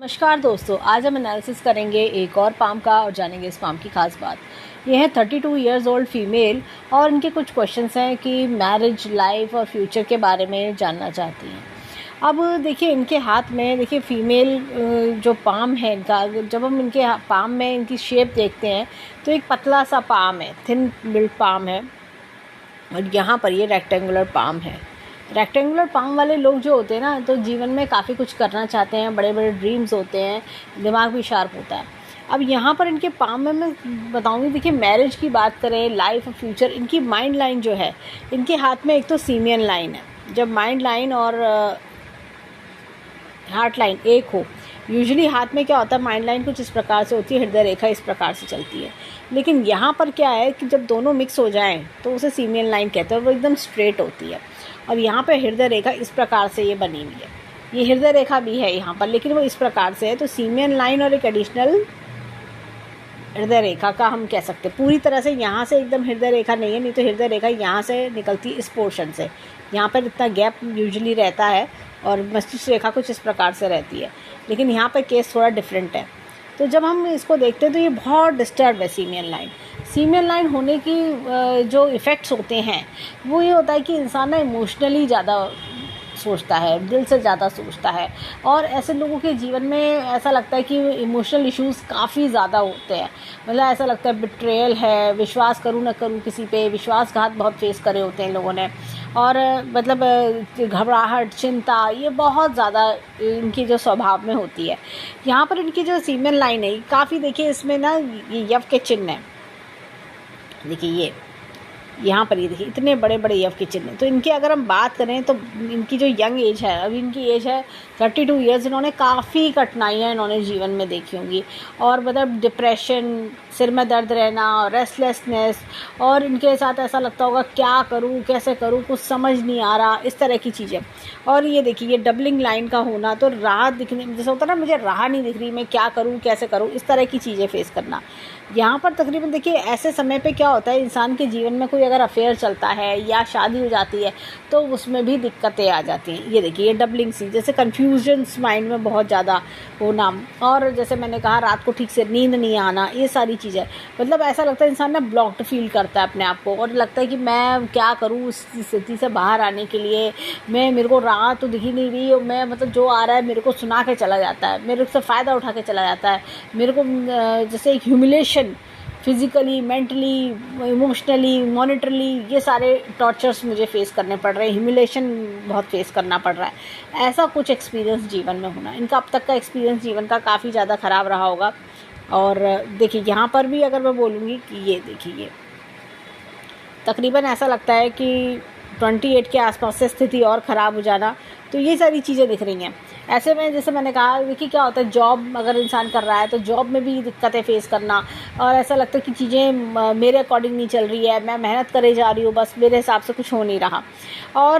नमस्कार दोस्तों, आज हम एनालिसिस करेंगे एक और पाम का और जानेंगे इस पाम की खास बात। ये है 32 इयर्स ओल्ड फीमेल और इनके कुछ क्वेश्चंस हैं कि मैरिज लाइफ और फ्यूचर के बारे में जानना चाहती हैं। अब देखिए इनके हाथ में देखिए फीमेल जो पाम है इनका, जब हम इनके पाम में इनकी शेप देखते हैं तो एक पतला सा पाम है, थिन बिल्ड पाम है और यहाँ पर ये रेक्टेंगुलर पाम है। रेक्टेंगुलर पाम वाले लोग जो होते हैं ना, तो जीवन में काफ़ी कुछ करना चाहते हैं, बड़े बड़े ड्रीम्स होते हैं, दिमाग भी शार्प होता है। अब यहाँ पर इनके पाम में मैं बताऊँगी, देखिए मैरिज की बात करें, लाइफ और फ्यूचर, इनकी माइंड लाइन जो है इनके हाथ में, एक तो सीमियन लाइन है। जब माइंड लाइन और हार्ट लाइन एक हो, यूजुअली हाथ में क्या होता है, माइंड लाइन कुछ इस प्रकार से होती है, हृदय रेखा इस प्रकार से चलती है। लेकिन यहाँ पर क्या है कि जब दोनों मिक्स हो जाएं तो उसे सीमियन लाइन कहते हैं, वो एकदम स्ट्रेट होती है। और यहाँ पे हृदय रेखा इस प्रकार से ये बनी हुई है, ये हृदय रेखा भी है यहाँ पर, लेकिन वो इस प्रकार से है। तो सीमियन लाइन और एक एडिशनल हृदय रेखा का हम कह सकते हैं। पूरी तरह से यहाँ से एकदम हृदय रेखा नहीं है, नहीं तो हृदय रेखा यहाँ से निकलती इस पोर्शन से, यहाँ पर इतना गैप यूजुअली रहता है और मस्तिष्क रेखा कुछ इस प्रकार से रहती है, लेकिन यहाँ पर केस थोड़ा डिफरेंट है। तो जब हम इसको देखते हैं तो ये बहुत डिस्टर्ब है सीमियन लाइन। सीमियन लाइन होने की जो इफ़ेक्ट्स होते हैं वो ये होता है कि इंसान ना इमोशनली ज़्यादा सोचता है, दिल से ज़्यादा सोचता है, और ऐसे लोगों के जीवन में ऐसा लगता है कि इमोशनल इश्यूज़ काफ़ी ज़्यादा होते हैं। मतलब ऐसा लगता है बिट्रेयल है, विश्वास करूँ ना करूँ किसी पे, विश्वासघात बहुत फेस करे होते हैं लोगों ने, और मतलब घबराहट, चिंता, ये बहुत ज़्यादा इनकी जो स्वभाव में होती है। यहाँ पर इनकी जो सीमियन लाइन है काफ़ी, देखिए इसमें ना ये यव के चिन्ह हैं, देखिए ये यहाँ पर, ये देखिए इतने बड़े बड़े यव के चिन्ह। तो इनकी अगर हम बात करें तो इनकी जो यंग एज है, अभी इनकी एज है 32 इयर्स, इन्होंने काफ़ी कठिनाइयाँ इन्होंने जीवन में देखी होंगी, और मतलब डिप्रेशन, सिर में दर्द रहना, रेस्टलेसनेस, और इनके साथ ऐसा लगता होगा क्या करूँ, कैसे करूँ, कुछ समझ नहीं आ रहा, इस तरह की चीज़ें। और ये देखिए ये डबलिंग लाइन का होना, तो राह दिखने जैसे होता है ना, मुझे राह नहीं दिख रही, मैं क्या करूँ, कैसे करूँ, इस तरह की चीज़ें फेस करना। यहाँ पर तकरीबन देखिए ऐसे समय पे क्या होता है, इंसान के जीवन में कोई अगर अफेयर चलता है या शादी हो जाती है तो उसमें भी दिक्कतें आ जाती हैं। ये देखिए ये डबलिंग सी, जैसे कन्फ्यूजन्स माइंड में बहुत ज़्यादा होना, और जैसे मैंने कहा रात को ठीक से नींद नहीं आना, ये सारी चीज़ें। मतलब ऐसा लगता है इंसान ना ब्लॉक्ड फील करता है अपने आप को, और लगता है कि मैं क्या करूँ उस स्थिति से बाहर आने के लिए। मेरे को राह तो दिख ही नहीं रही, और मैं मतलब जो आ रहा है मेरे को सुना के चला जाता है, मेरे से फ़ायदा उठा के चला जाता है। मेरे को जैसे एक ह्यूमिलेशन, फिज़िकली, मेंटली, इमोशनली, मॉनिटरली, ये सारे टॉर्चर्स मुझे फेस करने पड़ रहे हैं, ह्यूमिलेशन बहुत फेस करना पड़ रहा है। ऐसा कुछ एक्सपीरियंस जीवन में होना, इनका अब तक का एक्सपीरियंस जीवन का काफ़ी ज़्यादा ख़राब रहा होगा। और देखिए यहाँ पर भी अगर मैं बोलूँगी कि ये देखिए ये तकरीबन ऐसा लगता है कि 28 के आसपास से स्थिति और ख़राब हो जाना, तो ये सारी चीज़ें दिख रही हैं। ऐसे में जैसे मैंने कहा, देखिए क्या होता है, जॉब अगर इंसान कर रहा है तो जॉब में भी दिक्कतें फेस करना, और ऐसा लगता है कि चीज़ें मेरे अकॉर्डिंग नहीं चल रही है, मैं मेहनत करे जा रही हूँ, बस मेरे हिसाब से कुछ हो नहीं रहा। और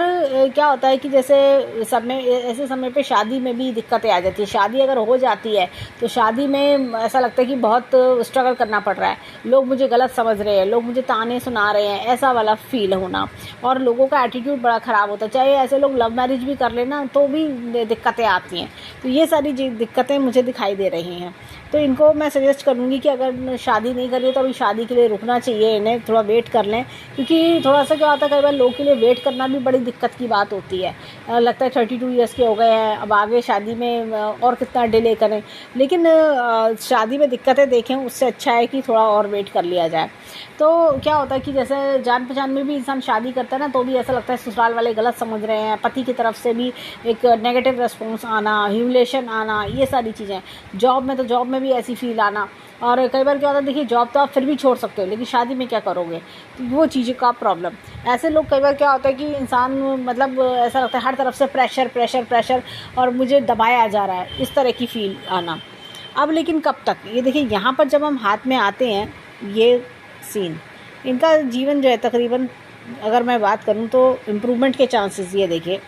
क्या होता है कि जैसे सब में ऐसे समय पे शादी में भी दिक्कतें आ जाती है। शादी अगर हो जाती है तो शादी में ऐसा लगता है कि बहुत स्ट्रगल करना पड़ रहा है, लोग मुझे गलत समझ रहे हैं, लोग मुझे ताने सुना रहे हैं, ऐसा वाला फील होना, और लोगों का एटीट्यूड बड़ा ख़राब होता है। चाहे ऐसे लोग लव मैरिज भी कर लेना तो भी दिक्कतें आती हैं। तो ये सारी दिक्कतें मुझे दिखाई दे रही हैं। तो इनको मैं सजेस्ट करूँगी कि अगर शादी नहीं करी तो अभी शादी के लिए रुकना चाहिए, इन्हें थोड़ा वेट कर लें, क्योंकि थोड़ा सा क्या होता है, कई बार लोग के लिए वेट करना भी बड़ी दिक्कत की बात होती है। लगता है 32 इयर्स के हो गए हैं, अब आगे शादी में और कितना डिले करें, लेकिन शादी में दिक्कतें देखें उससे अच्छा है कि थोड़ा और वेट कर लिया जाए। तो क्या होता है कि जैसे जान पहचान में भी इंसान शादी करता है ना, तो भी ऐसा लगता है ससुराल वाले गलत समझ रहे हैं, पति की तरफ से भी एक नेगेटिव रिस्पॉन्स आना, ह्यूमिलेशन आना, ये सारी चीज़ें। जॉब में तो जॉब में भी ऐसी फील आना, और कई बार क्या होता है, देखिए जॉब तो आप फिर भी छोड़ सकते हो, लेकिन शादी में क्या करोगे, तो वो चीज़ें का प्रॉब्लम। ऐसे लोग कई बार क्या होता है कि इंसान मतलब ऐसा लगता है हर तरफ से प्रेशर प्रेशर प्रेशर, और मुझे दबाया जा रहा है, इस तरह की फील आना। अब लेकिन कब तक, ये देखिए यहाँ पर जब हम हाथ में आते हैं ये सीन, इनका जीवन जो है तकरीबन अगर मैं बात करूं तो इम्प्रूवमेंट के चांसेस, ये देखिए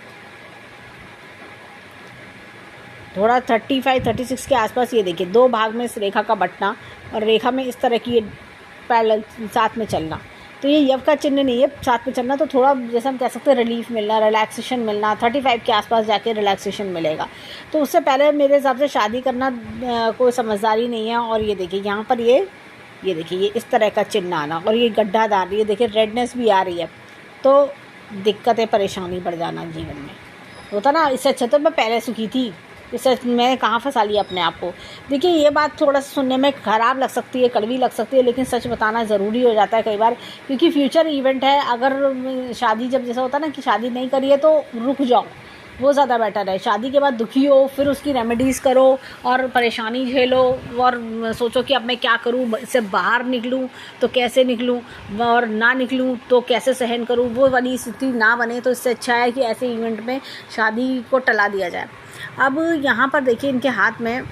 थोड़ा 35-36 के आसपास, ये देखिए 2 भाग में इस रेखा का बंटना, और रेखा में इस तरह की पैरेलल साथ में चलना। तो ये यव का चिन्ह नहीं है साथ में चलना, तो थोड़ा जैसे हम कह सकते हैं रिलीफ मिलना, रिलैक्सेशन मिलना, 35 के आसपास जाके रिलैक्सेशन मिलेगा। तो उससे पहले मेरे हिसाब से शादी करना कोई समझदारी नहीं है। और ये देखिए यहाँ पर ये देखिए ये इस तरह का चिन्ह आना, और ये गड्ढादार, ये देखिए रेडनेस भी आ रही है, तो दिक्कतें परेशानी बढ़ जाना जीवन में होता ना। इससे अच्छा तो मैं पहले सुखी थी, इससे मैं कहाँ फंसा लिया अपने आप को। देखिए ये बात थोड़ा सा सुनने में ख़राब लग सकती है, कड़वी लग सकती है, लेकिन सच बताना ज़रूरी हो जाता है कई बार, क्योंकि फ्यूचर इवेंट है। अगर शादी जब जैसा होता है ना कि शादी नहीं करी है तो रुक जाओ, वो ज़्यादा बेटर है। शादी के बाद दुखी हो, फिर उसकी रेमेडीज़ करो और परेशानी झेलो और सोचो कि अब मैं क्या करूँ, इससे बाहर निकलूँ तो कैसे निकलूँ, और ना निकलूँ तो कैसे सहन करूँ, वो वाली स्थिति ना बने। तो इससे अच्छा है कि ऐसे इवेंट में शादी को टला दिया जाए। अब यहाँ पर देखिए इनके हाथ में,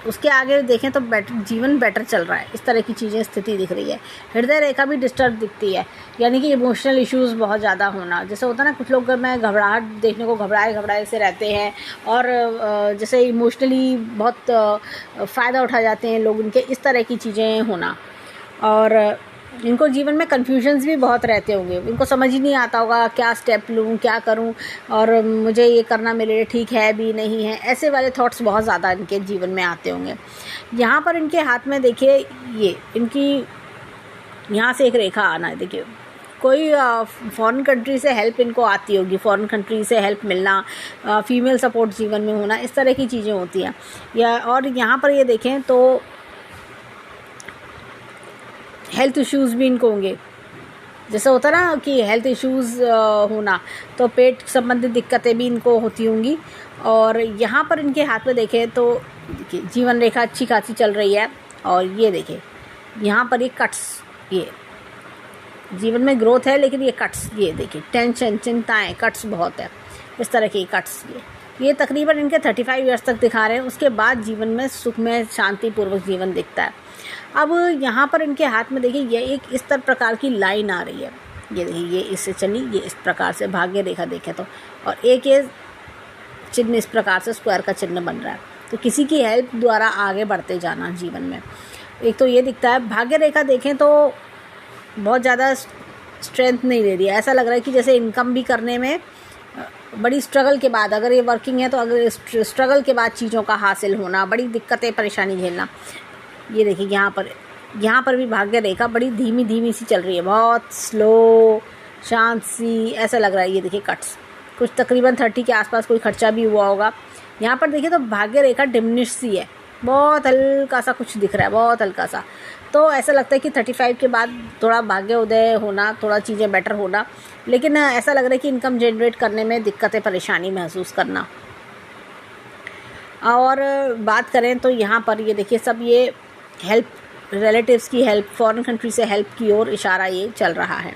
उसके आगे देखें तो जीवन बेटर चल रहा है, इस तरह की चीज़ें स्थिति दिख रही है। हृदय रेखा भी डिस्टर्ब दिखती है, यानी कि इमोशनल इश्यूज़ बहुत ज़्यादा होना। जैसे होता है ना कुछ लोग में घबराहट देखने को घबराए से रहते हैं, और जैसे इमोशनली बहुत फ़ायदा उठा जाते हैं लोग इनके, इस तरह की चीज़ें होना। और इनको जीवन में कन्फ्यूजन्स भी बहुत रहते होंगे, इनको समझ ही नहीं आता होगा क्या स्टेप लूँ, क्या करूँ, और मुझे ये करना मेरे लिए ठीक है भी नहीं है, ऐसे वाले थॉट्स बहुत ज़्यादा इनके जीवन में आते होंगे। यहाँ पर इनके हाथ में देखिए ये इनकी यहाँ से एक रेखा आना है, देखिए कोई फॉरेन कंट्री से हेल्प इनको आती होगी, फॉरेन कंट्री से हेल्प मिलना, फीमेल सपोर्ट जीवन में होना, इस तरह की चीज़ें होती हैं। या और यहाँ पर ये देखें तो हेल्थ इश्यूज़ भी इनको होंगे। जैसे होता ना कि हेल्थ इश्यूज़ होना, तो पेट संबंधित दिक्कतें भी इनको होती होंगी। और यहाँ पर इनके हाथ में देखें तो देखिए जीवन रेखा अच्छी खासी चल रही है। और ये देखिए यहाँ पर ये कट्स, ये जीवन में ग्रोथ है लेकिन ये कट्स, ये देखिए टेंशन, चिंताएं, कट्स बहुत है, इस तरह के कट्स। ये तकरीबन इनके 35 ईयर्स तक दिखा रहे हैं। उसके बाद जीवन में सुख में शांतिपूर्वक जीवन दिखता है। अब यहाँ पर इनके हाथ में देखिए ये एक इस तरह प्रकार की लाइन आ रही है, ये देखिए ये इससे चली, ये इस प्रकार से भाग्य रेखा देखें तो, और एक ये चिन्ह इस प्रकार से स्क्वायर का चिन्ह बन रहा है। तो किसी की हेल्प द्वारा आगे बढ़ते जाना जीवन में, एक तो ये दिखता है। भाग्य रेखा देखें तो बहुत ज़्यादा स्ट्रेंथ नहीं ले रही है, ऐसा लग रहा है कि जैसे इनकम भी करने में बड़ी स्ट्रगल के बाद, अगर ये वर्किंग है तो अगर स्ट्रगल के बाद चीज़ों का हासिल होना, बड़ी दिक्कतें परेशानी झेलना। ये देखिए यहाँ पर भी भाग्य रेखा बड़ी धीमी सी चल रही है, बहुत स्लो शांत सी, ऐसा लग रहा है। ये देखिए कट्स कुछ तकरीबन 30 के आसपास कोई खर्चा भी हुआ होगा। यहाँ पर देखिए तो भाग्य रेखा डिमिनिश सी है, बहुत हल्का सा कुछ दिख रहा है, बहुत हल्का सा। तो ऐसा लगता है कि 35 के बाद थोड़ा भाग्य उदय होना, थोड़ा चीज़ें बेटर होना, लेकिन ऐसा लग रहा है कि इनकम जनरेट करने में दिक्कतें परेशानी महसूस करना। और बात करें तो यहाँ पर ये देखिए सब ये हेल्प, रिलेटिव्स की हेल्प, फॉरेन कंट्री से हेल्प की ओर इशारा ये चल रहा है।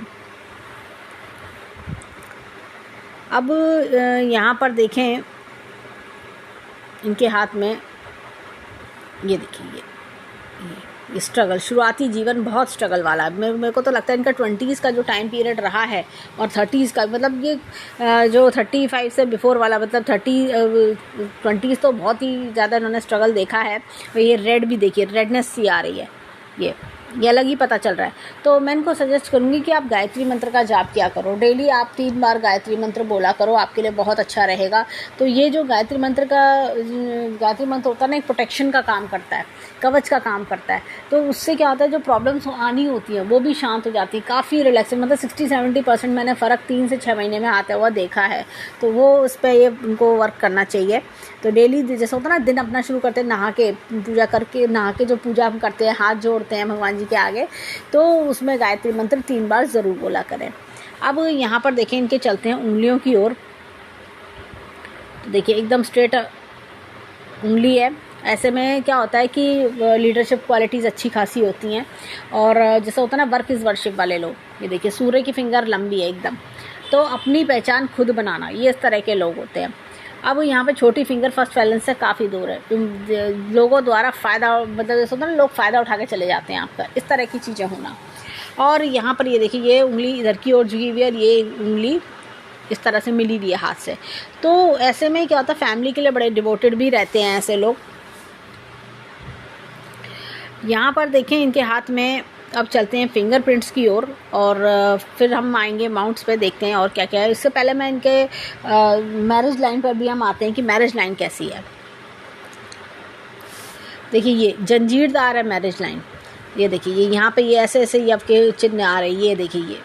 अब यहाँ पर देखें इनके हाथ में ये देखिए ये स्ट्रगल, शुरुआती जीवन बहुत स्ट्रगल वाला है। मेरे को तो लगता है इनका 20s का जो टाइम पीरियड रहा है और 30s का, मतलब ये जो 35 से बिफोर वाला, मतलब 20s तो बहुत ही ज़्यादा इन्होंने स्ट्रगल देखा है। और ये रेड भी देखिए, रेडनेस सी आ रही है, ये अलग ही पता चल रहा है। तो मैं इनको सजेस्ट करूँगी कि आप गायत्री मंत्र का जाप किया करो, डेली आप 3 बार गायत्री मंत्र बोला करो, आपके लिए बहुत अच्छा रहेगा। तो ये जो गायत्री मंत्र होता है ना, एक प्रोटेक्शन का काम करता है, कवच का काम करता है। तो उससे क्या होता है, जो प्रॉब्लम्स आनी होती हैं वो भी शांत हो जाती है, काफ़ी रिलैक्सिंग, मतलब 60-70% मैंने फ़र्क 3 से 6 महीने में आता हुआ देखा है। तो वो उस पर ये उनको वर्क करना चाहिए। तो डेली जैसे होता है ना, दिन अपना शुरू करते हैं नहा के, पूजा करके, नहा के जो पूजा हम करते हैं, हाथ जोड़ते हैं भगवान जी के आगे, तो उसमें गायत्री मंत्र 3 बार ज़रूर बोला करें। अब यहाँ पर देखें इनके चलते हैं उंगलियों की ओर। तो देखिए एकदम स्ट्रेट उंगली है, ऐसे में क्या होता है कि लीडरशिप क्वालिटीज़ अच्छी खासी होती हैं। और जैसा होता है ना, वर्क इज़ वर्शिप वाले लोग, ये देखिए सूर्य की फिंगर लंबी है एकदम। तो अपनी पहचान खुद बनाना, ये इस तरह के लोग होते हैं। अब यहाँ पे छोटी फिंगर फर्स्ट बैलेंस से काफ़ी दूर है, लोगों द्वारा फ़ायदा, मतलब जैसे होता है ना, लोग फ़ायदा उठा के चले जाते हैं आपका, इस तरह की चीज़ें होना। और यहाँ पर ये देखिए ये उंगली इधर की ओर झुकी हुई है और ये उंगली इस तरह से मिली हुई है हाथ से। तो ऐसे में क्या होता है, फैमिली के लिए बड़े डिवोटेड भी रहते हैं ऐसे लोग। यहाँ पर देखें इनके हाथ में। अब चलते हैं फिंगरप्रिंट्स की ओर और फिर हम आएंगे माउंट्स पे, देखते हैं और क्या क्या है। इससे पहले मैं इनके मैरिज लाइन पर भी हम आते हैं कि मैरिज लाइन कैसी है। देखिए ये जंजीरदार है मैरिज लाइन। ये देखिए ये यहाँ पे ये ऐसे ऐसे ये आपके चिन्ह आ रहे हैं। ये देखिए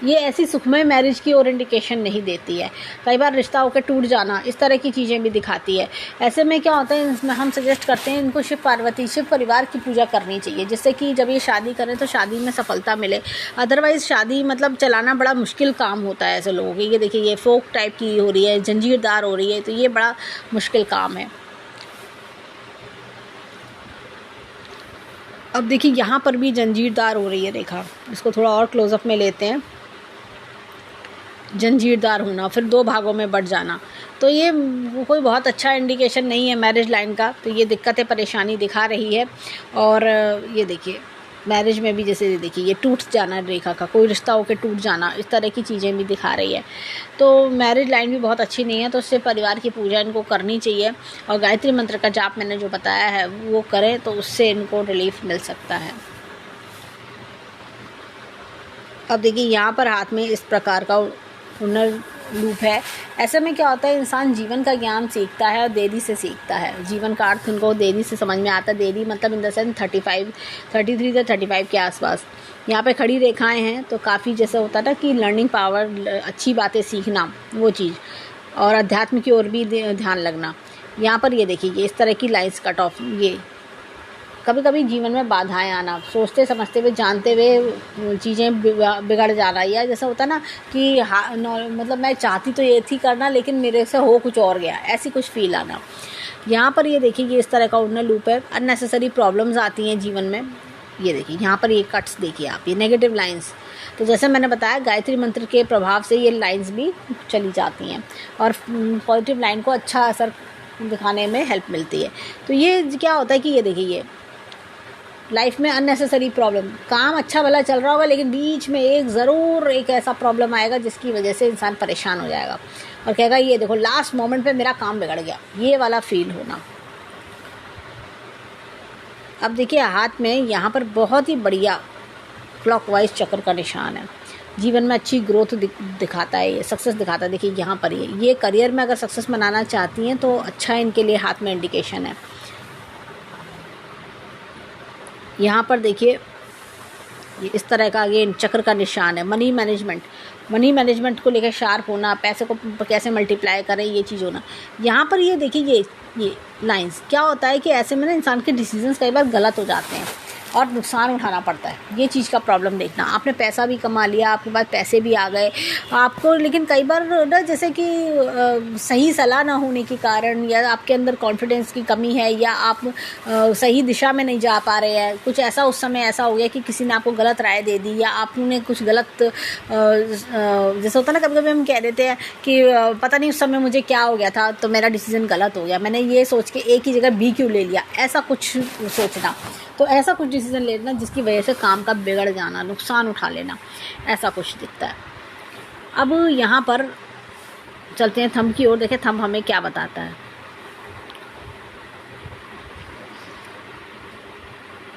ये ऐसी सुखमय मैरिज की और इंडिकेशन नहीं देती है। कई बार रिश्ता होकर टूट जाना, इस तरह की चीज़ें भी दिखाती है। ऐसे में क्या होता है, इसमें हम सजेस्ट करते हैं इनको शिव पार्वती, शिव परिवार की पूजा करनी चाहिए, जिससे कि जब ये शादी करें तो शादी में सफलता मिले। अदरवाइज़ शादी मतलब चलाना बड़ा मुश्किल काम होता है ऐसे लोगों के। ये देखिए ये फोक टाइप की हो रही है, जंजीरदार हो रही है, तो ये बड़ा मुश्किल काम है। अब देखिए यहाँ पर भी जंजीरदार हो रही है रेखा। इसको थोड़ा और क्लोजअप में लेते हैं। जंजीरदार होना, फिर 2 भागों में बट जाना, तो ये कोई बहुत अच्छा इंडिकेशन नहीं है मैरिज लाइन का। तो ये दिक्कतें परेशानी दिखा रही है। और ये देखिए मैरिज में भी जैसे देखिए ये टूट जाना रेखा का, कोई रिश्ता होकर टूट जाना, इस तरह की चीज़ें भी दिखा रही है। तो मैरिज लाइन भी बहुत अच्छी नहीं है। तो उससे परिवार की पूजा इनको करनी चाहिए और गायत्री मंत्र का जाप मैंने जो बताया है वो करें, तो उससे इनको रिलीफ मिल सकता है। अब देखिए यहाँ पर हाथ में इस प्रकार का हुनर लूप है। ऐसे में क्या होता है, इंसान जीवन का ज्ञान सीखता है और देरी से सीखता है। जीवन का अर्थ उनको देरी से समझ में आता है। देरी मतलब इन द सेंस 33 से 35 के आसपास। यहाँ पे खड़ी रेखाएं हैं, तो काफ़ी जैसे होता था कि लर्निंग पावर, अच्छी बातें सीखना, वो चीज़, और अध्यात्म की ओर भी ध्यान लगना। यहाँ पर ये देखिए ये इस तरह की लाइन्स कट ऑफ, ये कभी कभी जीवन में बाधाएं आना, सोचते समझते हुए जानते हुए चीज़ें बिगड़ जाना, या जैसा होता है ना कि मतलब मैं चाहती तो ये थी करना लेकिन मेरे से हो कुछ और गया, ऐसी कुछ फील आना। यहाँ पर ये देखिए ये इस तरह का उन्नत लूप है। अननेसेसरी प्रॉब्लम्स आती हैं जीवन में। ये देखिए यहाँ पर ये कट्स देखिए आप, ये नेगेटिव लाइंस। तो जैसे मैंने बताया गायत्री मंत्र के प्रभाव से ये लाइंस भी चली जाती हैं और पॉजिटिव लाइन को अच्छा असर दिखाने में हेल्प मिलती है। तो ये क्या होता है कि ये देखिए ये लाइफ में अननेसेसरी प्रॉब्लम, काम अच्छा भला चल रहा होगा लेकिन बीच में ज़रूर एक ऐसा प्रॉब्लम आएगा जिसकी वजह से इंसान परेशान हो जाएगा और कहेगा ये देखो लास्ट मोमेंट पे मेरा काम बिगड़ गया, ये वाला फील होना। अब देखिए हाथ में यहाँ पर बहुत ही बढ़िया क्लॉकवाइज चक्र का निशान है। जीवन में अच्छी ग्रोथ दिखाता है, ये सक्सेस दिखाता है। देखिए यहाँ पर ये करियर में अगर सक्सेस मनाना चाहती हैं तो अच्छा इनके लिए हाथ में इंडिकेशन है। यहाँ पर देखिए इस तरह का ये चक्र का निशान है। मनी मैनेजमेंट को लेकर शार्प होना, पैसे को कैसे मल्टीप्लाई करें, ये चीज़ होना। यहाँ पर ये देखिए ये लाइंस क्या होता है कि ऐसे में ना इंसान के डिसीजंस कई बार गलत हो जाते हैं और नुकसान उठाना पड़ता है। ये चीज़ का प्रॉब्लम देखना, आपने पैसा भी कमा लिया, आपके पास पैसे भी आ गए आपको, लेकिन कई बार ना जैसे कि सही सलाह ना होने के कारण या आपके अंदर कॉन्फिडेंस की कमी है या आप सही दिशा में नहीं जा पा रहे हैं, कुछ ऐसा उस समय ऐसा हो गया कि किसी ने आपको गलत राय दे दी या आपने कुछ गलत जैसे होता ना कभी कभी हम कह देते हैं कि पता नहीं उस समय मुझे क्या हो गया था तो मेरा डिसीज़न गलत हो गया, मैंने ये सोच के ए की जगह बी क्यों ले लिया, ऐसा कुछ सोचना। तो ऐसा कुछ डिसीजन लेना जिसकी वजह से काम का बिगड़ जाना, नुकसान उठा लेना, ऐसा कुछ दिखता है। अब यहाँ पर चलते हैं थंब की ओर। देखें थंब हमें क्या बताता है।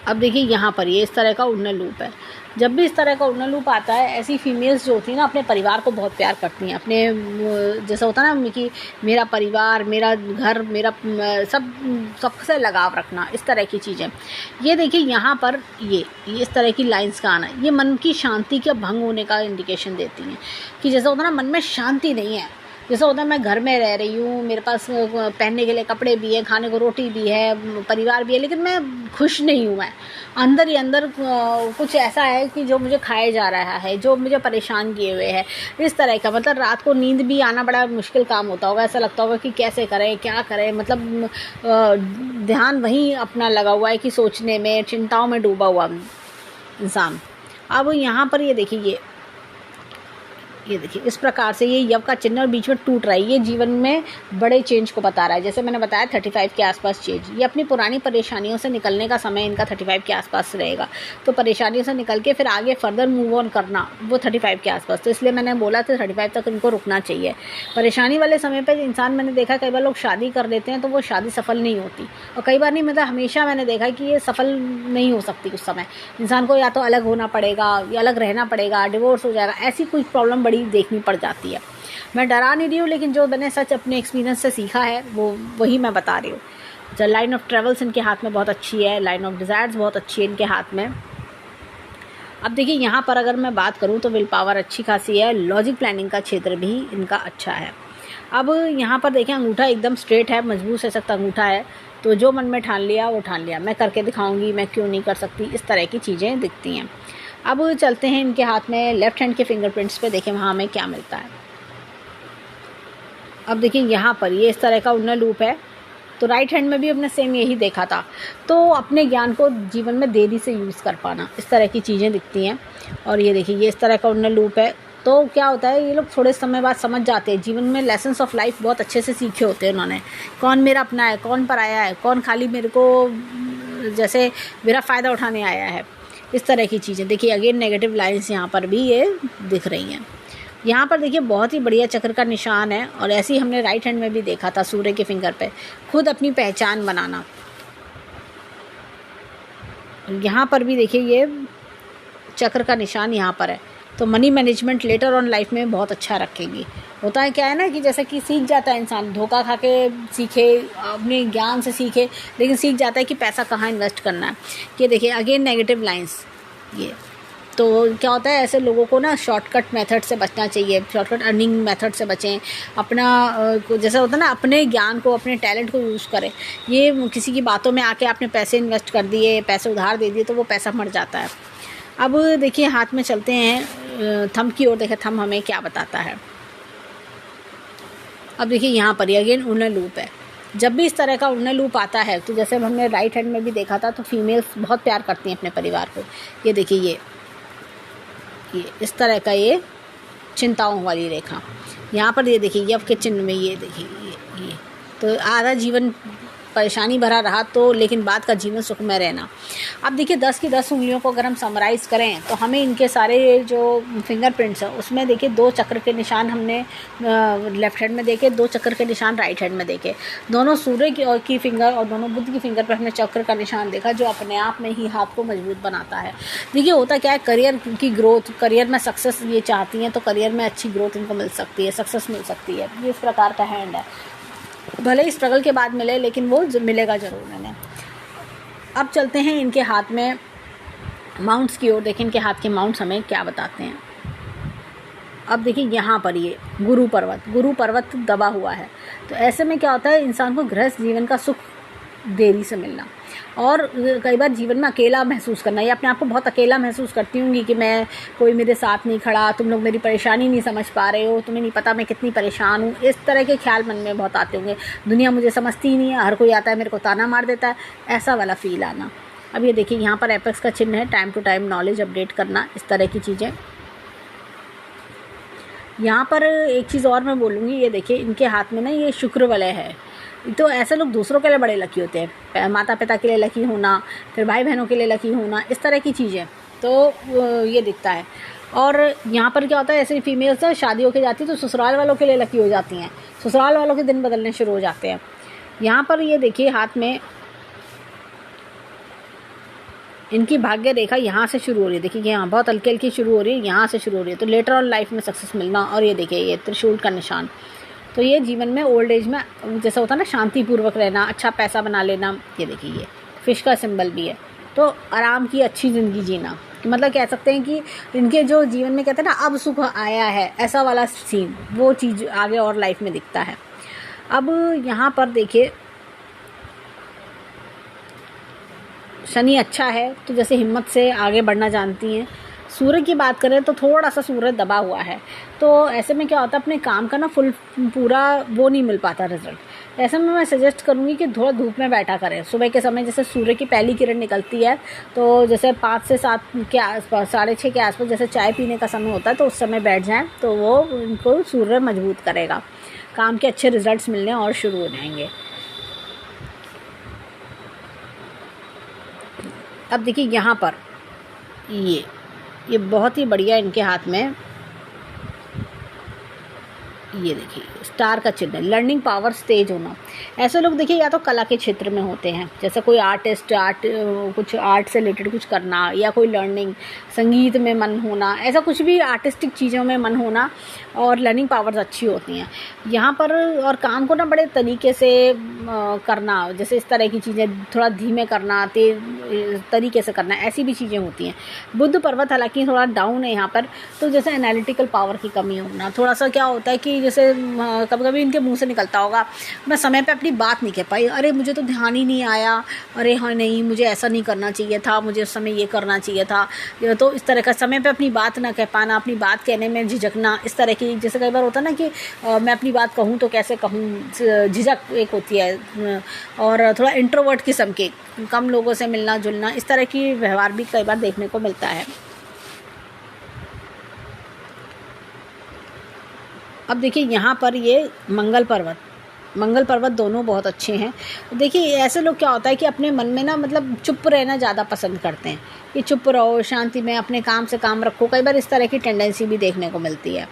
अब देखिए यहाँ पर ये इस तरह का उड़ना लूप है। जब भी इस तरह का उड़ना लूप आता है, ऐसी फीमेल्स जो होती हैं ना अपने परिवार को बहुत प्यार करती हैं। अपने जैसा होता है ना कि मेरा परिवार, मेरा घर, मेरा सबसे लगाव रखना, इस तरह की चीज़ें। ये देखिए यहाँ पर ये इस तरह की लाइंस का आना, ये मन की शांति के भंग होने का इंडिकेशन देती हैं कि जैसा होता है ना मन में शांति नहीं है। जैसा होता है मैं घर में रह रही हूँ, मेरे पास पहनने के लिए कपड़े भी है, खाने को रोटी भी है, परिवार भी है, लेकिन मैं खुश नहीं हूँ। मैं अंदर ही अंदर कुछ ऐसा है कि जो मुझे खाए जा रहा है, जो मुझे परेशान किए हुए है, इस तरह का। मतलब रात को नींद भी आना बड़ा मुश्किल काम होता होगा, ऐसा लगता होगा कि कैसे करें, क्या करें, मतलब ध्यान वहीं अपना लगा हुआ है कि सोचने में, चिंताओं में डूबा हुआ इंसान। अब यहाँ पर ये देखिए ये देखिए इस प्रकार से ये यव का चिन्ह और बीच में टूट रहा है, ये जीवन में बड़े चेंज को बता रहा है। जैसे मैंने बताया 35 के आसपास चेंज, ये अपनी पुरानी परेशानियों से निकलने का समय इनका 35 के आसपास रहेगा। तो परेशानियों से निकल के फिर आगे फर्दर मूव ऑन करना वो 35 के आसपास, तो इसलिए मैंने बोला था 35 तक इनको रुकना चाहिए। परेशानी वाले समय पर इंसान, मैंने देखा कई बार लोग शादी कर लेते हैं तो वो शादी सफल नहीं होती, और कई बार नहीं, मतलब हमेशा मैंने देखा कि ये सफल नहीं हो सकती। उस समय इंसान को या तो अलग होना पड़ेगा या अलग रहना पड़ेगा, डिवोर्स हो जाएगा, ऐसी कोई प्रॉब्लम बड़ी देखनी पड़ जाती है। मैं डरा नहीं रही हूँ, लेकिन जो मैंने सच अपने एक्सपीरियंस से सीखा है वो वही मैं बता रही हूँ। जो लाइन ऑफ ट्रेवल्स इनके हाथ में बहुत अच्छी है, लाइन ऑफ डिज़ायर्स बहुत अच्छी है इनके हाथ में। अब देखिए यहाँ पर अगर मैं बात करूँ तो विल पावर अच्छी खासी है, लॉजिक प्लानिंग का क्षेत्र भी इनका अच्छा है। अब यहाँ पर देखें अंगूठा एकदम स्ट्रेट है, मजबूत से सख्त अंगूठा है, तो जो मन में ठान लिया वो ठान लिया, मैं करके दिखाऊंगी, मैं क्यों नहीं कर सकती, इस तरह की चीज़ें दिखती हैं। अब चलते हैं इनके हाथ में लेफ्ट हैंड के फिंगरप्रिंट्स पे, देखें वहाँ हमें क्या मिलता है। अब देखिए यहाँ पर ये इस तरह का उन्नत लूप है, तो राइट हैंड में भी अपने सेम यही देखा था। तो अपने ज्ञान को जीवन में देरी से यूज़ कर पाना, इस तरह की चीज़ें दिखती हैं। और ये देखिए ये इस तरह का उन्नत लूप है, तो क्या होता है ये लोग थोड़े समय बाद समझ जाते हैं, जीवन में लेसन्स ऑफ लाइफ बहुत अच्छे से सीखे होते हैं उन्होंने, कौन मेरा अपना है, कौन पराया है, कौन खाली मेरे को जैसे मेरा फ़ायदा उठाने आया है, इस तरह की चीज़ें। देखिए अगेन नेगेटिव लाइंस यहाँ पर भी ये दिख रही हैं। यहाँ पर देखिए बहुत ही बढ़िया चक्र का निशान है, और ऐसे ही हमने राइट हैंड में भी देखा था सूर्य के फिंगर पे, खुद अपनी पहचान बनाना। यहाँ पर भी देखिए ये चक्र का निशान यहाँ पर है, तो money management later on life में बहुत अच्छा रखेंगी। होता है क्या है ना कि जैसे कि सीख जाता है इंसान, धोखा खा के सीखे, अपने ज्ञान से सीखे, लेकिन सीख जाता है कि पैसा कहाँ इन्वेस्ट करना है। ये देखिए अगेन नेगेटिव लाइंस, ये तो क्या होता है ऐसे लोगों को ना शॉर्टकट मेथड से बचना चाहिए, शॉर्टकट अर्निंग मेथड से बचें। अपना जैसा होता है ना, अपने ज्ञान को, अपने टैलेंट को यूज़ करें। ये किसी की बातों में आके आपने पैसे इन्वेस्ट कर दिए, पैसे उधार दे दिए, तो वो पैसा मर जाता है। अब देखिए हाथ में चलते हैं थंब की ओर, देखें थंब हमें क्या बताता है। अब देखिए यहाँ पर अगेन उन्नत लूप है, जब भी इस तरह का उन्नत लूप आता है, तो जैसे हमने राइट हैंड में भी देखा था, तो फीमेल्स बहुत प्यार करती हैं अपने परिवार को। ये देखिए ये इस तरह का ये चिंताओं वाली रेखा, यहाँ पर ये देखिए यव के चिन्ह में, ये देखिए ये तो आधा जीवन परेशानी भरा रहा, तो लेकिन बाद का जीवन सुखमय रहना। अब देखिए 10 की 10 उंगलियों को अगर हम समराइज़ करें, तो हमें इनके सारे जो फिंगरप्रिंट्स हैं उसमें देखिए 2 चक्र के निशान हमने लेफ्ट हैंड में देखे, 2 चक्र के निशान राइट हैंड में देखे। दोनों सूर्य की फिंगर और दोनों बुध की फिंगर पर हमने चक्र का निशान देखा, जो अपने आप में ही हाथ को मजबूत बनाता है। देखिए होता क्या है, करियर की ग्रोथ, करियर में सक्सेस ये चाहती हैं, तो करियर में अच्छी ग्रोथ इनको मिल सकती है, सक्सेस मिल सकती है। ये इस प्रकार का हैंड है, भले ही स्ट्रगल के बाद मिले, लेकिन वो मिलेगा ज़रूर मैंने। अब चलते हैं इनके हाथ में माउंट्स की ओर, देखें इनके हाथ के माउंट्स हमें क्या बताते हैं। अब देखिए यहाँ पर ये गुरु पर्वत दबा हुआ है, तो ऐसे में क्या होता है, इंसान को गृहस्थ जीवन का सुख देरी से मिलना, और कई बार जीवन में अकेला महसूस करना। ये अपने आप को बहुत अकेला महसूस करती होंगी कि मैं, कोई मेरे साथ नहीं खड़ा, तुम लोग मेरी परेशानी नहीं समझ पा रहे हो, तुम्हें नहीं पता मैं कितनी परेशान हूँ, इस तरह के ख्याल मन में बहुत आते होंगे। दुनिया मुझे समझती ही नहीं है, हर कोई आता है मेरे को ताना मार देता है, ऐसा वाला फील आना। अब ये देखिए यहाँ पर एपेक्स का चिन्ह है, time to time knowledge update करना, इस तरह की चीज़ें। यहाँ पर एक चीज़ और मैं बोलूँगी, ये देखिए इनके हाथ में ना ये शुक्र वलय है, तो ऐसे लोग दूसरों के लिए बड़े लकी होते हैं, माता पिता के लिए लकी होना, फिर भाई बहनों के लिए लकी होना, इस तरह की चीज़ें, तो ये दिखता है। और यहाँ पर क्या होता है, ऐसे फीमेल्स शादी होके जाती है तो ससुराल वालों के लिए लकी हो जाती हैं, ससुराल वालों के दिन बदलने शुरू हो जाते हैं। यहाँ पर ये देखिए हाथ में इनकी भाग्य रेखा यहाँ से शुरू हो रही है, देखिए यहाँ बहुत हल्की हल्की शुरू हो रही है, यहाँ से शुरू हो रही है, तो लेटर ऑन लाइफ में सक्सेस मिलना। और ये देखिए ये त्रिशूल का निशान, तो ये जीवन में ओल्ड एज में जैसा होता है ना, शांतिपूर्वक रहना, अच्छा पैसा बना लेना। ये देखिए ये फिश का सिंबल भी है, तो आराम की अच्छी ज़िंदगी जीना, मतलब कह सकते हैं कि इनके जो जीवन में कहते हैं ना अब सुख आया है, ऐसा वाला सीन, वो चीज़ आगे और लाइफ में दिखता है। अब यहाँ पर देखिए शनि अच्छा है, तो जैसे हिम्मत से आगे बढ़ना जानती हैं। सूर्य की बात करें तो थोड़ा सा सूर्य दबा हुआ है, तो ऐसे में क्या होता है, अपने काम का ना पूरा वो नहीं मिल पाता रिजल्ट, ऐसे में मैं सजेस्ट करूँगी कि थोड़ा धूप में बैठा करें। सुबह के समय जैसे सूर्य की पहली किरण निकलती है तो जैसे 5 से 7 के आसपास, 6:30 के आसपास जैसे चाय पीने का समय होता है तो उस समय बैठ जाएं तो वो उनको सूर्य मजबूत करेगा, काम के अच्छे रिजल्ट्स मिलने और शुरू हो जाएंगे। अब देखिए यहाँ पर ये बहुत ही बढ़िया इनके हाथ में, ये देखिए स्टार का चिन्ह है, लर्निंग पावर तेज होना। ऐसे लोग देखिए या तो कला के क्षेत्र में होते हैं, जैसे कोई आर्टिस्ट, कुछ आर्ट से रिलेटेड कुछ करना, या कोई लर्निंग, संगीत में मन होना, ऐसा कुछ भी आर्टिस्टिक चीज़ों में मन होना, और लर्निंग पावर्स अच्छी होती हैं यहाँ पर। और काम को ना बड़े तरीके से करना, जैसे इस तरह की चीज़ें, थोड़ा धीमे करना, तेज तरीके से करना, ऐसी भी चीज़ें होती हैं। बुध पर्वत हालांकि थोड़ा डाउन है यहाँ पर, तो जैसे एनालिटिकल पावर की कमी होना, थोड़ा सा क्या होता है कि जैसे कभी कभी इनके मुंह से निकलता होगा, मैं समय पे अपनी बात नहीं कह पाई, अरे मुझे तो ध्यान ही नहीं आया, अरे हाँ नहीं मुझे ऐसा नहीं करना चाहिए था, मुझे उस समय ये करना चाहिए था। तो इस तरह का समय पे अपनी बात ना कह पाना, अपनी बात कहने में झिझकना, इस तरह की, जैसे कई बार होता है ना कि मैं अपनी बात कहूँ तो कैसे कहूँ, झिझक एक होती है। और थोड़ा इंट्रोवर्ट किस्म के, कम लोगों से मिलना जुलना, इस तरह की व्यवहार भी कई बार देखने को मिलता है। अब देखिए यहाँ पर ये मंगल पर्वत दोनों बहुत अच्छे हैं। देखिए ऐसे लोग क्या होता है कि अपने मन में ना मतलब चुप रहना ज़्यादा पसंद करते हैं, कि चुप रहो, शांति में अपने काम से काम रखो, कई बार इस तरह की टेंडेंसी भी देखने को मिलती है।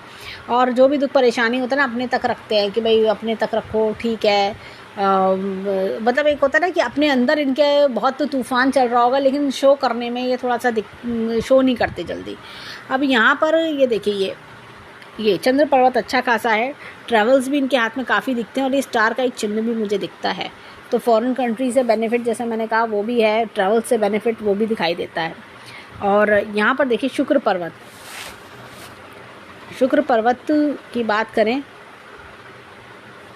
और जो भी दुख परेशानी होता है ना अपने तक रखते हैं, कि भाई अपने तक रखो, ठीक है। मतलब एक होता है ना कि अपने अंदर इनके बहुत तूफान चल रहा होगा, लेकिन शो करने में ये थोड़ा सा शो नहीं करते जल्दी। अब यहाँ पर ये देखिए ये चंद्र पर्वत अच्छा खासा है, ट्रैवल्स भी इनके हाथ में काफ़ी दिखते हैं, और ये स्टार का एक चिन्ह भी मुझे दिखता है। तो फॉरेन कंट्री से बेनिफिट जैसे मैंने कहा वो भी है, ट्रैवल से बेनिफिट वो भी दिखाई देता है। और यहाँ पर देखिए शुक्र पर्वत की बात करें,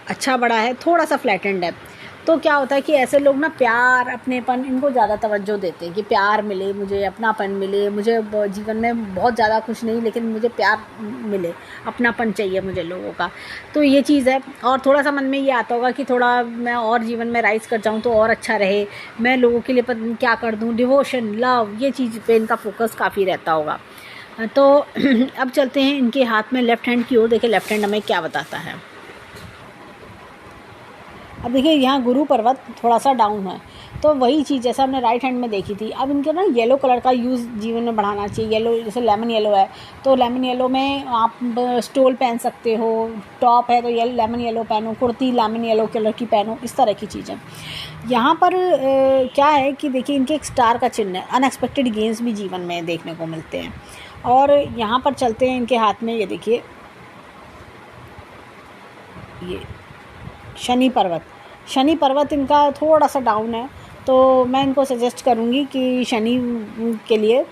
अच्छा बड़ा है, थोड़ा सा फ्लैटेंड है। तो क्या होता है कि ऐसे लोग ना प्यार, अपनेपन, इनको ज़्यादा तवज्जो देते हैं कि प्यार मिले मुझे, अपनापन मिले मुझे, जीवन में बहुत ज़्यादा कुछ नहीं लेकिन मुझे प्यार मिले, अपनापन चाहिए मुझे लोगों का। तो ये चीज़ है। और थोड़ा सा मन में ये आता होगा कि थोड़ा मैं और जीवन में राइज कर जाऊँ तो और अच्छा रहे, मैं लोगों के लिए क्या कर दूँ, डिवोशन, लव, ये चीज़ पे इनका फोकस काफ़ी रहता होगा। तो अब चलते हैं इनके हाथ में लेफ़्ट हैंड की ओर। देखिए लेफ़्ट हैंड हमें क्या बताता है। अब देखिए यहाँ गुरु पर्वत थोड़ा सा डाउन है, तो वही चीज़ जैसे हमने राइट हैंड में देखी थी। अब इनके ना येलो कलर का यूज़ जीवन में बढ़ाना चाहिए। येलो जैसे लेमन येलो है तो लेमन येलो में आप स्टोल पहन सकते हो, टॉप है तो लेमन येलो पहनो, कुर्ती लेमन येलो कलर की पहनो, इस तरह की चीज़ें। यहाँ पर क्या है कि देखिए इनके एक स्टार का चिन्ह है, अनएक्सपेक्टेड गेंस भी जीवन में देखने को मिलते हैं। और यहाँ पर चलते हैं इनके हाथ में, ये देखिए ये शनि पर्वत इनका थोड़ा सा डाउन है, तो मैं इनको सजेस्ट करूँगी कि शनि के लिए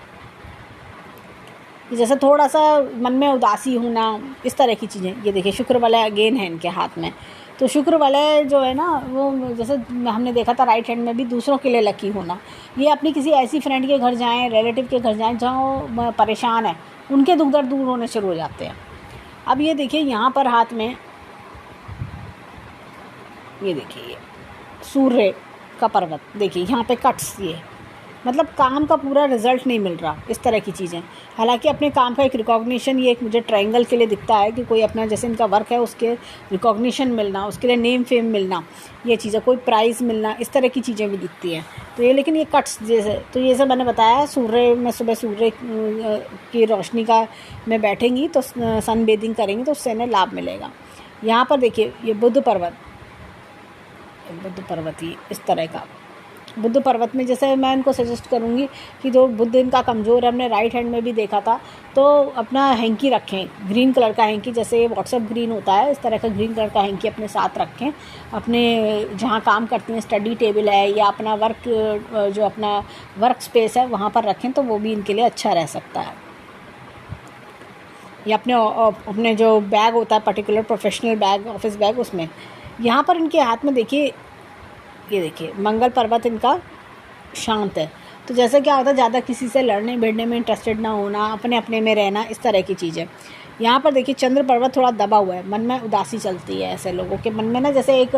जैसे थोड़ा सा मन में उदासी होना, इस तरह की चीज़ें। ये देखिए शुक्र वाला अगेन है इनके हाथ में, तो शुक्र वाला जो है ना वो जैसे हमने देखा था राइट हैंड में भी, दूसरों के लिए लकी होना। ये अपनी किसी ऐसी फ्रेंड के घर जाएं, रिलेटिव के घर जाएं जहाँ वो परेशान है, उनके दुख दर्द दूर होने शुरू हो जाते हैं। अब ये देखिए यहाँ पर हाथ में ये देखिए सूर्य का पर्वत, देखिए यहाँ पे कट्स, ये मतलब काम का पूरा रिजल्ट नहीं मिल रहा, इस तरह की चीज़ें। हालांकि अपने काम का एक रिकॉग्निशन, ये एक मुझे ट्रायंगल के लिए दिखता है कि कोई अपना जैसे इनका वर्क है उसके रिकॉग्निशन मिलना, उसके लिए नेम फेम मिलना, ये चीज़ें, कोई प्राइज़ मिलना, इस तरह की चीज़ें भी दिखती हैं। तो ये लेकिन ये कट्स जैसे, तो ये सब मैंने बताया सूर्य में, सुबह सूर्य की रोशनी का में बैठेंगी तो सन बेदिंग करेंगी तो उससे इन्हें लाभ मिलेगा। यहाँ पर देखिए ये बुध पर्वत ही इस तरह का। बुध पर्वत में जैसे मैं इनको सजेस्ट करूँगी कि जो बुध इनका कमज़ोर है, हमने राइट हैंड में भी देखा था, तो अपना हैंकी रखें, ग्रीन कलर का हैंकी, जैसे व्हाट्सएप ग्रीन होता है इस तरह का ग्रीन कलर का हैंकी अपने साथ रखें। अपने जहाँ काम करती हैं, स्टडी टेबल है या अपना जो अपना वर्क स्पेस है वहाँ पर रखें, तो वो भी इनके लिए अच्छा रह सकता है। या अपने जो बैग होता है particular professional bag, office bag, उसमें। यहाँ पर इनके हाथ में देखिए ये देखिए मंगल पर्वत इनका शांत है, तो जैसे क्या होता है ज़्यादा किसी से लड़ने भिड़ने में इंटरेस्टेड ना होना, अपने अपने में रहना, इस तरह की चीज़ें। यहाँ पर देखिए चंद्र पर्वत थोड़ा दबा हुआ है, मन में उदासी चलती है ऐसे लोगों के मन में ना, जैसे एक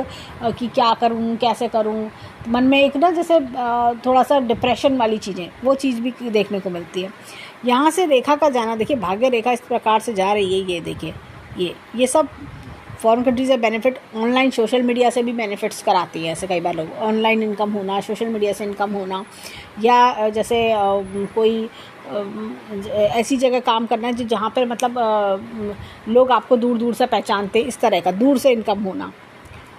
कि क्या करूँ कैसे करूँ, मन में एक ना जैसे थोड़ा सा डिप्रेशन वाली चीज़ें, वो चीज़ भी देखने को मिलती है। यहाँ से रेखा का जाना देखिए, भाग्य रेखा इस प्रकार से जा रही है, ये देखिए ये सब फॉरेन कंट्री से बेनिफिट, ऑनलाइन सोशल मीडिया से भी बेनिफिट्स कराती है ऐसे कई बार लोग, ऑनलाइन इनकम होना, सोशल मीडिया से इनकम होना, या जैसे कोई ऐसी जगह काम करना है जहाँ पर मतलब लोग आपको दूर दूर से पहचानते, इस तरह का दूर से इनकम होना,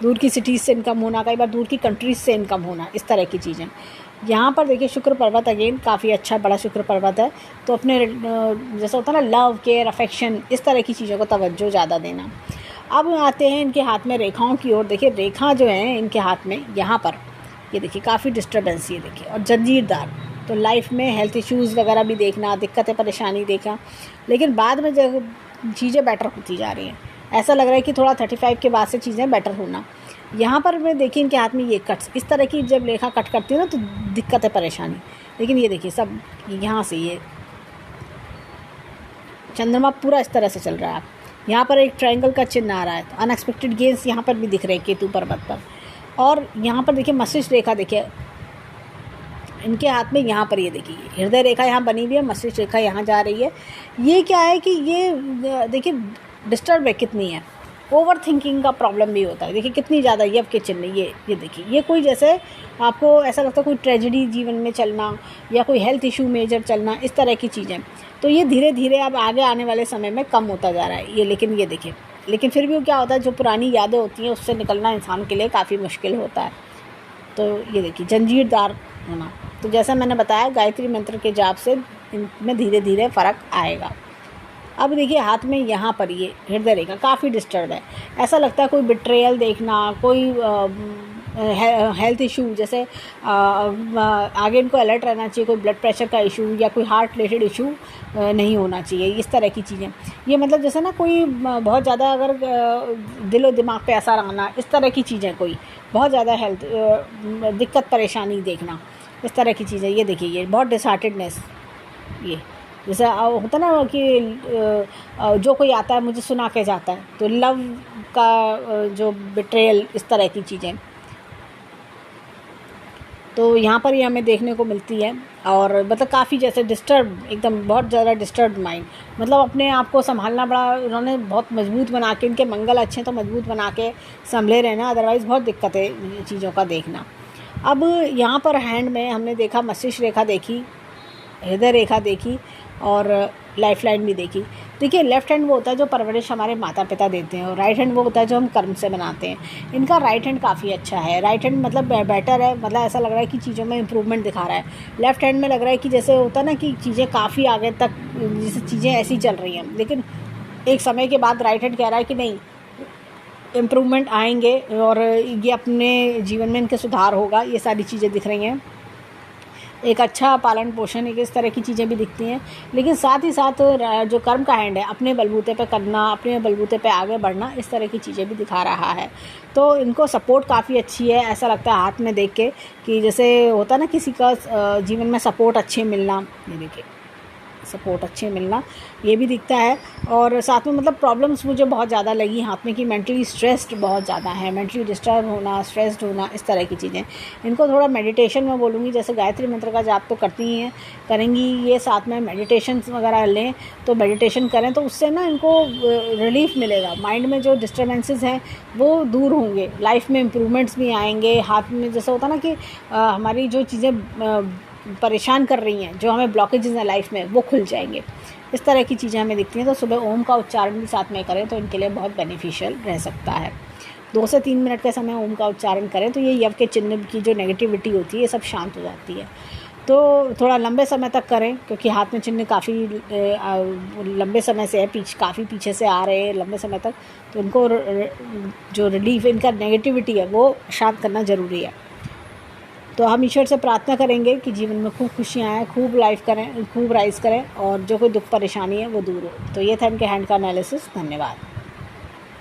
दूर की सिटीज़ से इनकम होना, कई बार दूर की कंट्रीज से इनकम होना, इस तरह की चीज़ें। यहाँ पर देखिए शुक्र पर्वत अगेन काफ़ी अच्छा बड़ा शुक्र पर्वत है, तो अपने जैसा होता है ना लव केयर अफेक्शन, इस तरह की चीज़ों को तवज्जो ज़्यादा देना। अब आते हैं इनके हाथ में रेखाओं की ओर। देखिए रेखा जो है इनके हाथ में, यहाँ पर ये देखिए काफ़ी डिस्टर्बेंस, ये देखिए, और जंजीरदार, तो लाइफ में हेल्थ इश्यूज़ वगैरह भी देखना, दिक्कतें परेशानी देखा, लेकिन बाद में जब चीज़ें बेटर होती जा रही हैं, ऐसा लग रहा है कि थोड़ा 35 के बाद से चीज़ें बेटर होना। यहाँ पर मैं देखिए इनके हाथ में ये कट्स, इस तरह की जब रेखा कट करती है ना तो दिक्कत है परेशानी, लेकिन ये देखिए सब यहाँ से ये चंद्रमा पूरा इस तरह से चल रहा है। यहाँ पर एक ट्रायंगल का चिन्ह आ रहा है, तो अनएक्सपेक्टेड गेंस यहाँ पर भी दिख रहे हैं केतु पर्वत पर। और यहाँ पर देखिए मस्तिष्क रेखा देखिए इनके हाथ में, यहाँ पर ये देखिए हृदय रेखा यहाँ बनी हुई है, मस्तिष्क रेखा यहाँ जा रही है। ये क्या है कि ये देखिए डिस्टर्ब है कितनी है, ओवर थिंकिंग का प्रॉब्लम भी होता है, देखिए कितनी ज़्यादा यव के चिन्ह, ये देखिए, ये कोई जैसे आपको ऐसा लगता है कोई ट्रेजेडी जीवन में चलना या कोई हेल्थ इशू मेजर चलना, इस तरह की चीज़ें, तो ये धीरे धीरे अब आगे आने वाले समय में कम होता जा रहा है ये। लेकिन ये देखिए, लेकिन फिर भी क्या होता है, जो पुरानी यादें होती हैं उससे निकलना इंसान के लिए काफ़ी मुश्किल होता है। तो ये देखिए जंजीरदार होना, तो जैसा मैंने बताया गायत्री मंत्र के जाप से इनमें धीरे धीरे फ़र्क आएगा। अब देखिए हाथ में यहाँ पर ये हृदय रेखा काफ़ी डिस्टर्ब है, ऐसा लगता है कोई बिट्रेयल देखना, कोई हेल्थ इशू, जैसे आगे इनको अलर्ट रहना चाहिए, कोई ब्लड प्रेशर का इशू या कोई हार्ट रिलेटेड इशू नहीं होना चाहिए, इस तरह की चीज़ें। ये मतलब जैसे ना कोई बहुत ज़्यादा अगर दिलो दिमाग पे असर आना, इस तरह की चीज़ें, कोई बहुत ज़्यादा हेल्थ दिक्कत परेशानी देखना, इस तरह की चीज़ें। ये देखिए ये बहुत डिसहार्टेडनेस, ये जैसे होता ना कि जो कोई आता है मुझे सुना के जाता है, तो लव का जो बिट्रेयल, इस तरह की चीज़ें, तो यहाँ पर ही हमें देखने को मिलती है। और मतलब काफ़ी जैसे डिस्टर्ब, एकदम बहुत ज़्यादा डिस्टर्ब माइंड, मतलब अपने आप को संभालना बड़ा उन्होंने बहुत मजबूत बना के, इनके मंगल अच्छे तो मजबूत बना के संभले रहना, अदरवाइज़ बहुत दिक्कत है चीज़ों का देखना। अब यहाँ पर हैंड में हमने देखा मस्तिष्क रेखा देखी, हृदय रेखा देखी और लाइफ लाइन भी देखी। देखिए लेफ्ट हैंड वो होता है जो परवरिश हमारे माता पिता देते हैं, और राइट हैंड वो होता है जो हम कर्म से बनाते हैं। इनका राइट हैंड काफ़ी अच्छा है, राइट हैंड मतलब बेटर है, मतलब ऐसा लग रहा है कि चीज़ों में इम्प्रूवमेंट दिखा रहा है। लेफ्ट हैंड में लग रहा है कि जैसे होता है ना कि चीज़ें काफ़ी आगे तक, जैसे चीज़ें ऐसी चल रही हैं, लेकिन एक समय के बाद राइट हैंड कह रहा है कि नहीं, इम्प्रूवमेंट आएंगे और ये अपने जीवन में इनके सुधार होगा, ये सारी चीज़ें दिख रही हैं। एक अच्छा पालन पोषण, एक इस तरह की चीज़ें भी दिखती हैं। लेकिन साथ ही साथ जो कर्म का हैंड है, अपने बलबूते पे करना, अपने बलबूते पे आगे बढ़ना, इस तरह की चीज़ें भी दिखा रहा है। तो इनको सपोर्ट काफ़ी अच्छी है, ऐसा लगता है हाथ में देख के कि जैसे होता ना किसी का जीवन में सपोर्ट अच्छे मिलना, ये देखिए सपोर्ट अच्छे मिलना, ये भी दिखता है। और साथ में मतलब प्रॉब्लम्स मुझे बहुत ज़्यादा लगी हाथ में कि मेंटली स्ट्रेस्ड बहुत ज़्यादा है, मेंटली डिस्टर्ब होना, स्ट्रेस्ड होना, इस तरह की चीज़ें। इनको थोड़ा मेडिटेशन में बोलूँगी, जैसे गायत्री मंत्र का जाप तो करती ही हैं, करेंगी ये, साथ में मेडिटेशन वगैरह लें तो मेडिटेशन करें, तो उससे ना इनको रिलीफ मिलेगा, माइंड में जो डिस्टर्बेंसेस हैं वो दूर होंगे, लाइफ में इम्प्रूवमेंट्स भी आएंगे। हाथ में जैसा होता ना कि हमारी जो चीज़ें परेशान कर रही हैं, जो हमें ब्लॉकेजेस हैं लाइफ में, वो खुल जाएंगे, इस तरह की चीज़ें हमें दिखती हैं। तो सुबह ओम का उच्चारण भी साथ में करें तो इनके लिए बहुत बेनिफिशियल रह सकता है। 2 से 3 मिनट के समय ओम का उच्चारण करें तो ये यव के चिन्ह की जो नेगेटिविटी होती है ये सब शांत हो जाती है। तो थोड़ा लंबे समय तक करें, क्योंकि हाथ में चिन्ह काफ़ी लंबे समय से है, काफ़ी पीछे से आ रहे हैं लंबे समय तक, तो इनको जो रिलीफ, इनका नेगेटिविटी है वो शांत करना ज़रूरी है। तो हम ईश्वर से प्रार्थना करेंगे कि जीवन में खूब खुशियाँ आएँ, खूब लाइफ करें, खूब राइज करें, और जो कोई दुख परेशानी है वो दूर हो। तो ये था इनके हैंड का एनालिसिस। धन्यवाद।